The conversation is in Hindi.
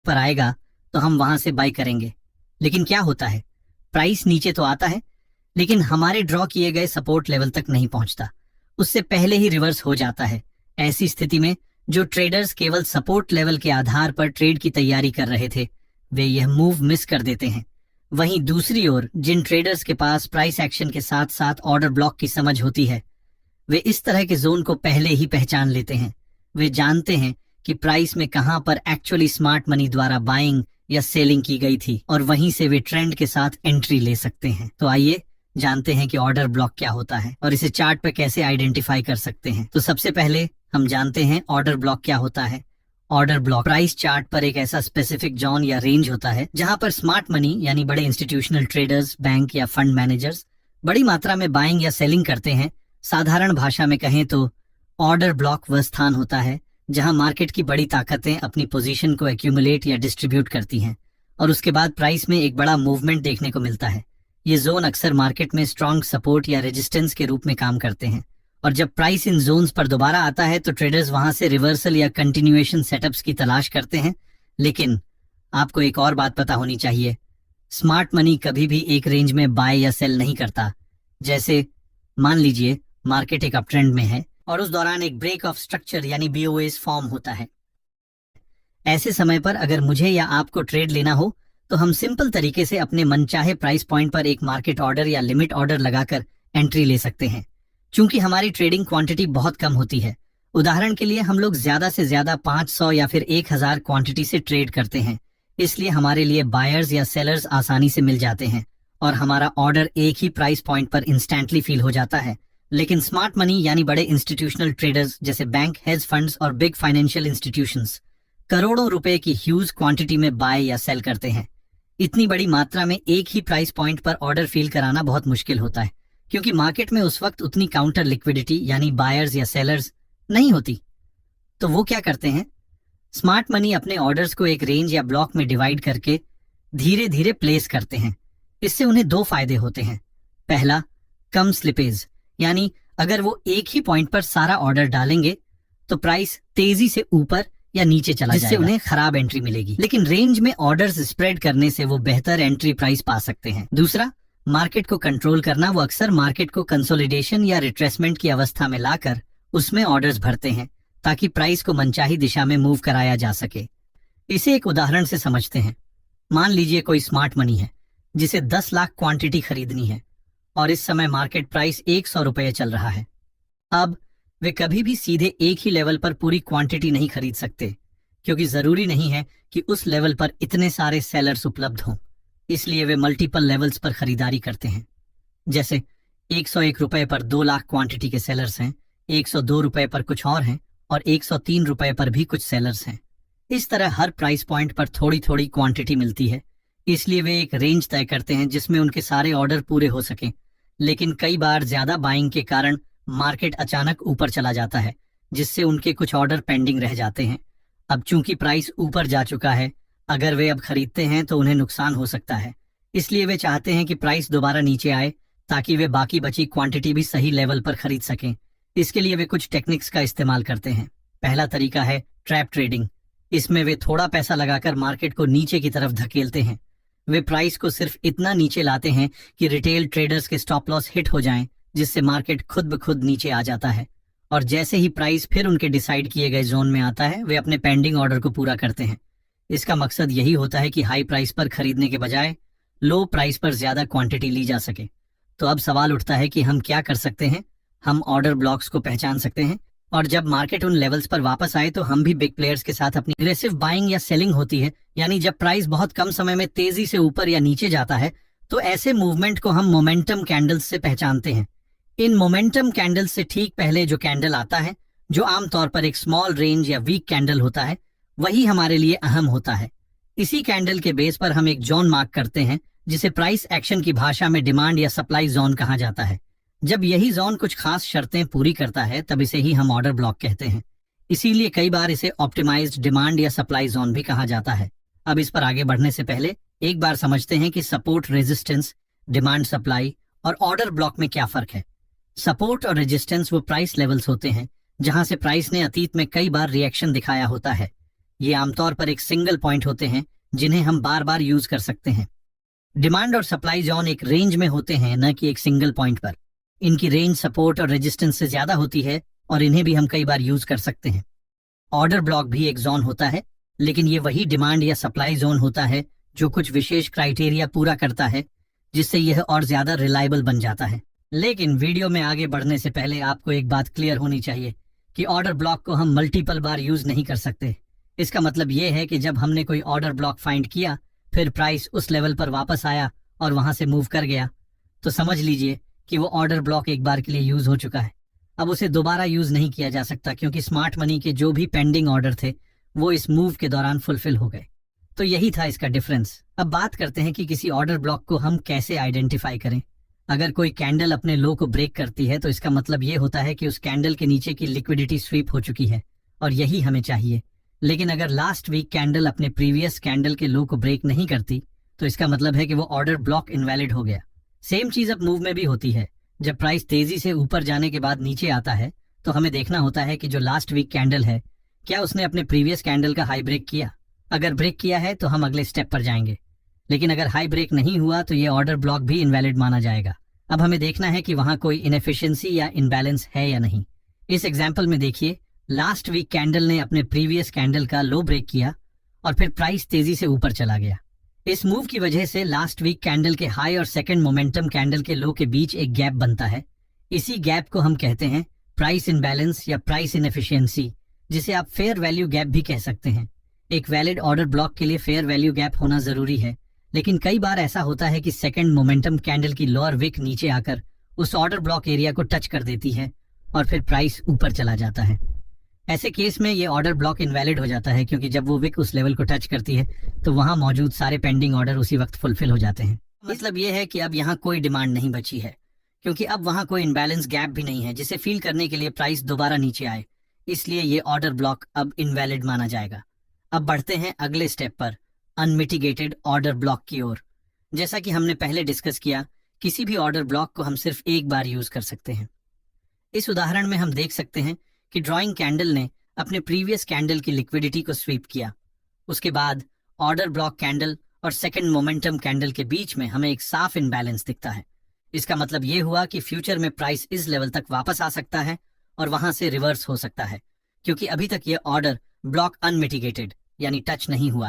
पर आएगा तो हम वहां से बाय करेंगे। लेकिन क्या होता है, प्राइस नीचे तो आता है लेकिन हमारे ड्रॉ किए गए सपोर्ट लेवल तक नहीं पहुंचता, उससे पहले ही रिवर्स हो जाता है। ऐसी स्थिति में जो ट्रेडर्स केवल सपोर्ट लेवल के आधार पर ट्रेड की तैयारी कर रहे थे, वे यह मूव मिस कर देते हैं। वहीं दूसरी ओर जिन ट्रेडर्स के पास प्राइस एक्शन के साथ साथ ऑर्डर ब्लॉक की समझ होती है, वे इस तरह के जोन को पहले ही पहचान लेते हैं। वे जानते हैं कि प्राइस में कहां पर एक्चुअली स्मार्ट मनी द्वारा बाइंग या सेलिंग की गई थी और वहीं से वे ट्रेंड के साथ एंट्री ले सकते हैं। तो आइए जानते हैं कि ऑर्डर ब्लॉक क्या होता है और इसे चार्ट पर कैसे आइडेंटिफाई कर सकते हैं। तो सबसे पहले हम जानते हैं ऑर्डर ब्लॉक क्या होता है। ऑर्डर ब्लॉक प्राइस चार्ट पर एक ऐसा स्पेसिफिक जोन या रेंज होता है जहां पर स्मार्ट मनी यानी बड़े इंस्टीट्यूशनल ट्रेडर्स, बैंक या फंड मैनेजर्स बड़ी मात्रा में बाइंग या सेलिंग करते हैं। साधारण भाषा में कहें तो ऑर्डर ब्लॉक वह स्थान होता है जहां मार्केट की बड़ी ताकतें अपनी पोजीशन को एक्यूमुलेट या डिस्ट्रीब्यूट करती हैं और उसके बाद प्राइस में एक बड़ा मूवमेंट देखने को मिलता है। ये जोन अक्सर मार्केट में स्ट्रॉन्ग सपोर्ट या रेजिस्टेंस के रूप में काम करते हैं और जब प्राइस इन जोन्स पर दोबारा आता है तो ट्रेडर्स वहां से रिवर्सल या कंटिन्यूएशन सेटअप्स की तलाश करते हैं। लेकिन आपको एक और बात पता होनी चाहिए, स्मार्ट मनी कभी भी एक रेंज में बाय या सेल नहीं करता। जैसे मान लीजिए मार्केट एक अप ट्रेंड में है और उस दौरान एक ब्रेक ऑफ स्ट्रक्चर यानी बीओएस फॉर्म होता है। ऐसे समय पर अगर मुझे या आपको ट्रेड लेना हो तो हम सिंपल तरीके से अपने मनचाहे प्राइस पॉइंट पर एक मार्केट ऑर्डर या लिमिट ऑर्डर लगाकर एंट्री ले सकते हैं। चूंकि हमारी ट्रेडिंग क्वांटिटी बहुत कम होती है, उदाहरण के लिए हम लोग ज्यादा से ज्यादा 500 या फिर 1000 क्वांटिटी से ट्रेड करते हैं, इसलिए हमारे लिए बायर्स या सेलर्स आसानी से मिल जाते हैं और हमारा ऑर्डर एक ही प्राइस पॉइंट पर इंस्टेंटली फील हो जाता है। लेकिन स्मार्ट मनी यानी बड़े इंस्टीट्यूशनल ट्रेडर्स जैसे बैंक, हेज फंड्स और बिग फाइनेंशियल इंस्टीट्यूशंस करोड़ों रुपए की ह्यूज क्वांटिटी में बाय या सेल करते हैं। इतनी बड़ी मात्रा में एक ही प्राइस पॉइंट पर ऑर्डर फील कराना बहुत मुश्किल होता है क्योंकि मार्केट में उस वक्त उतनी काउंटर लिक्विडिटी यानी बायर्स या सेलर्स नहीं होती। तो वो क्या करते हैं, स्मार्ट मनी अपने ऑर्डर्स को एक रेंज या ब्लॉक में डिवाइड करके धीरे धीरे प्लेस करते हैं। इससे उन्हें दो फायदे होते हैं। पहला, कम स्लिपेज, यानी अगर वो एक ही पॉइंट पर सारा ऑर्डर डालेंगे तो प्राइस तेजी से ऊपर या नीचे चला जाएगा, जिससे उन्हें खराब एंट्री मिलेगी। लेकिन रेंज में ऑर्डर्स स्प्रेड करने से वो बेहतर एंट्री प्राइस पा सकते हैं। दूसरा, मार्केट को कंट्रोल करना। वो अक्सर मार्केट को कंसोलिडेशन या रिट्रेसमेंट की अवस्था में लाकर उसमें ऑर्डर्स भरते हैं ताकि प्राइस को मनचाही दिशा में मूव कराया जा सके। इसे एक उदाहरण से समझते हैं। मान लीजिए कोई स्मार्ट मनी है जिसे 10 लाख क्वांटिटी खरीदनी है और इस समय मार्केट प्राइस 100 रुपये चल रहा है। अब वे कभी भी सीधे एक ही लेवल पर पूरी क्वांटिटी नहीं खरीद सकते क्योंकि जरूरी नहीं है कि उस लेवल पर इतने सारे सेलर्स उपलब्ध हों, इसलिए वे मल्टीपल लेवल्स पर खरीदारी करते हैं। जैसे 101 रुपए पर 2 लाख क्वांटिटी के सेलर्स हैं, 102 रुपए पर कुछ और हैं और 103 रुपए पर भी कुछ सेलर्स हैं। इस तरह हर प्राइस पॉइंट पर थोड़ी थोड़ी क्वांटिटी मिलती है, इसलिए वे एक रेंज तय करते हैं जिसमें उनके सारे ऑर्डर पूरे हो सकें। लेकिन कई बार ज्यादा बाइंग के कारण मार्केट अचानक ऊपर चला जाता है जिससे उनके कुछ ऑर्डर पेंडिंग रह जाते हैं। अब चूंकि प्राइस ऊपर जा चुका है, अगर वे अब खरीदते हैं तो उन्हें नुकसान हो सकता है, इसलिए वे चाहते हैं कि प्राइस दोबारा नीचे आए ताकि वे बाकी बची क्वांटिटी भी सही लेवल पर खरीद सकें। इसके लिए वे कुछ टेक्निक्स का इस्तेमाल करते हैं। पहला तरीका है ट्रैप ट्रेडिंग। इसमें वे थोड़ा पैसा लगाकर मार्केट को नीचे की तरफ धकेलते हैं। वे प्राइस को सिर्फ इतना नीचे लाते हैं कि रिटेल ट्रेडर्स के स्टॉप लॉस हिट हो जाएं, जिससे मार्केट खुद ब खुद नीचे आ जाता है और जैसे ही प्राइस फिर उनके डिसाइड किए गए जोन में आता है, वे अपने पेंडिंग ऑर्डर को पूरा करते हैं। इसका मकसद यही होता है कि हाई प्राइस पर खरीदने के बजाय लो प्राइस पर ज्यादा क्वांटिटी ली जा सके। तो अब सवाल उठता है कि हम क्या कर सकते हैं। हम ऑर्डर ब्लॉक्स को पहचान सकते हैं और जब मार्केट उन लेवल्स पर वापस आए तो हम भी बिग प्लेयर्स के साथ अपनी एग्रेसिव बाइंग या सेलिंग होती है, यानी जब प्राइस बहुत कम समय में तेजी से ऊपर या नीचे जाता है तो ऐसे मूवमेंट को हम मोमेंटम कैंडल्स से पहचानते हैं। इन मोमेंटम कैंडल्स से ठीक पहले जो कैंडल आता है, जो आमतौर पर एक स्मॉल रेंज या वीक कैंडल होता है, वही हमारे लिए अहम होता है। इसी कैंडल के बेस पर हम एक जोन मार्क करते हैं जिसे प्राइस एक्शन की भाषा में डिमांड या सप्लाई जोन कहा जाता है। जब यही जोन कुछ खास शर्तें पूरी करता है तब इसे ही हम ऑर्डर ब्लॉक कहते हैं। इसीलिए कई बार इसे ऑप्टिमाइज्ड डिमांड या सप्लाई जोन भी कहा जाता है। अब इस पर आगे बढ़ने से पहले एक बार समझते हैं कि सपोर्ट, रेजिस्टेंस, डिमांड, सप्लाई और ऑर्डर ब्लॉक में क्या फर्क है। सपोर्ट और रेजिस्टेंस वो प्राइस लेवल्स होते हैं जहां से प्राइस ने अतीत में कई बार रिएक्शन दिखाया होता है। ये आमतौर पर एक सिंगल पॉइंट होते हैं जिन्हें हम बार बार यूज कर सकते हैं। डिमांड और सप्लाई जोन एक रेंज में होते हैं, न कि एक सिंगल पॉइंट पर। इनकी रेंज सपोर्ट और रेजिस्टेंस से ज्यादा होती है और इन्हें भी हम कई बार यूज कर सकते हैं। ऑर्डर ब्लॉक भी एक जोन होता है, लेकिन ये वही डिमांड या सप्लाई जोन होता है जो कुछ विशेष क्राइटेरिया पूरा करता है, जिससे यह और ज्यादा रिलायबल बन जाता है। लेकिन वीडियो में आगे बढ़ने से पहले आपको एक बात क्लियर होनी चाहिए कि ऑर्डर ब्लॉक को हम मल्टीपल बार यूज नहीं कर सकते। इसका मतलब यह है कि जब हमने कोई ऑर्डर ब्लॉक फाइंड किया, फिर प्राइस उस लेवल पर वापस आया और वहां से मूव कर गया, तो समझ लीजिए कि वो ऑर्डर ब्लॉक एक बार के लिए यूज हो चुका है। अब उसे दोबारा यूज नहीं किया जा सकता, क्योंकि स्मार्ट मनी के जो भी पेंडिंग ऑर्डर थे वो इस मूव के दौरान फुलफिल हो गए। तो यही था इसका डिफरेंस। अब बात करते हैं कि किसी ऑर्डर ब्लॉक को हम कैसे आइडेंटिफाई करें। अगर कोई कैंडल अपने लो को ब्रेक करती है तो इसका मतलब ये होता है कि उस कैंडल के नीचे की लिक्विडिटी स्वीप हो चुकी है, और यही हमें चाहिए। लेकिन अगर लास्ट वीक कैंडल अपने प्रीवियस कैंडल के लो को ब्रेक नहीं करती, तो इसका मतलब है कि वो ऑर्डर ब्लॉक इनवैलिड हो गया। सेम चीज अब मूव में भी होती है। जब प्राइस तेजी से ऊपर जाने के बाद नीचे आता है, तो हमें देखना होता है कि जो लास्ट वीक कैंडल है, क्या उसने अपने प्रीवियस कैंडल का हाई ब्रेक किया। अगर ब्रेक किया है तो हम अगले स्टेप पर जाएंगे, लेकिन अगर हाई ब्रेक नहीं हुआ तो ये ऑर्डर ब्लॉक भी इनवैलिड माना जाएगा। अब हमें देखना है कि वहां कोई इनएफिशिएंसी या इनबैलेंस है या नहीं। इस एग्जाम्पल में देखिए, लास्ट वीक कैंडल ने अपने प्रीवियस कैंडल का लो ब्रेक किया और फिर प्राइस तेजी से ऊपर चला गया। इस मूव की वजह से लास्ट वीक कैंडल के हाई और सेकंड मोमेंटम कैंडल के लो के बीच एक गैप बनता है। इसी गैप को हम कहते हैं प्राइस इनबैलेंस या प्राइस इनएफिशिएंसी, जिसे आप फेयर वैल्यू गैप भी कह सकते हैं। एक वैलिड ऑर्डर ब्लॉक के लिए फेयर वैल्यू गैप होना जरूरी है, लेकिन कई बार ऐसा होता है कि सेकंड मोमेंटम कैंडल की लोअर विक नीचे आकर उस ऑर्डर ब्लॉक एरिया को टच कर देती है और फिर प्राइस ऊपर चला जाता है। ऐसे केस में ये ऑर्डर ब्लॉक इनवैलिड हो जाता है, क्योंकि जब वो विक उस लेवल को टच करती है तो वहां मौजूद सारे पेंडिंग ऑर्डर उसी वक्त फुलफिल हो जाते हैं। मतलब ये है कि अब यहाँ कोई डिमांड नहीं बची है, क्योंकि अब वहां कोई इनबैलेंस गैप भी नहीं है जिसे फील करने के लिए प्राइस दोबारा नीचे आए। इसलिए ये ऑर्डर ब्लॉक अब इनवैलिड माना जाएगा। अब बढ़ते हैं अगले स्टेप पर, अनमिटिगेटेड ऑर्डर ब्लॉक की ओर। जैसा कि हमने पहले डिस्कस किया, किसी भी ऑर्डर ब्लॉक को हम सिर्फ एक बार यूज कर सकते हैं। इस उदाहरण में हम देख सकते हैं कि ड्रॉइंग कैंडल ने अपने प्रीवियस कैंडल की लिक्विडिटी को स्वीप किया। उसके बाद ऑर्डर ब्लॉक कैंडल और सेकंड मोमेंटम कैंडल के बीच में हमें एक साफ इनबैलेंस दिखता है। इसका मतलब ये हुआ कि फ्यूचर में प्राइस इस लेवल तक वापस आ सकता है और वहां से रिवर्स हो सकता है, क्योंकि अभी तक ये ऑर्डर ब्लॉक अनमिटिगेटेड यानी टच नहीं हुआ है।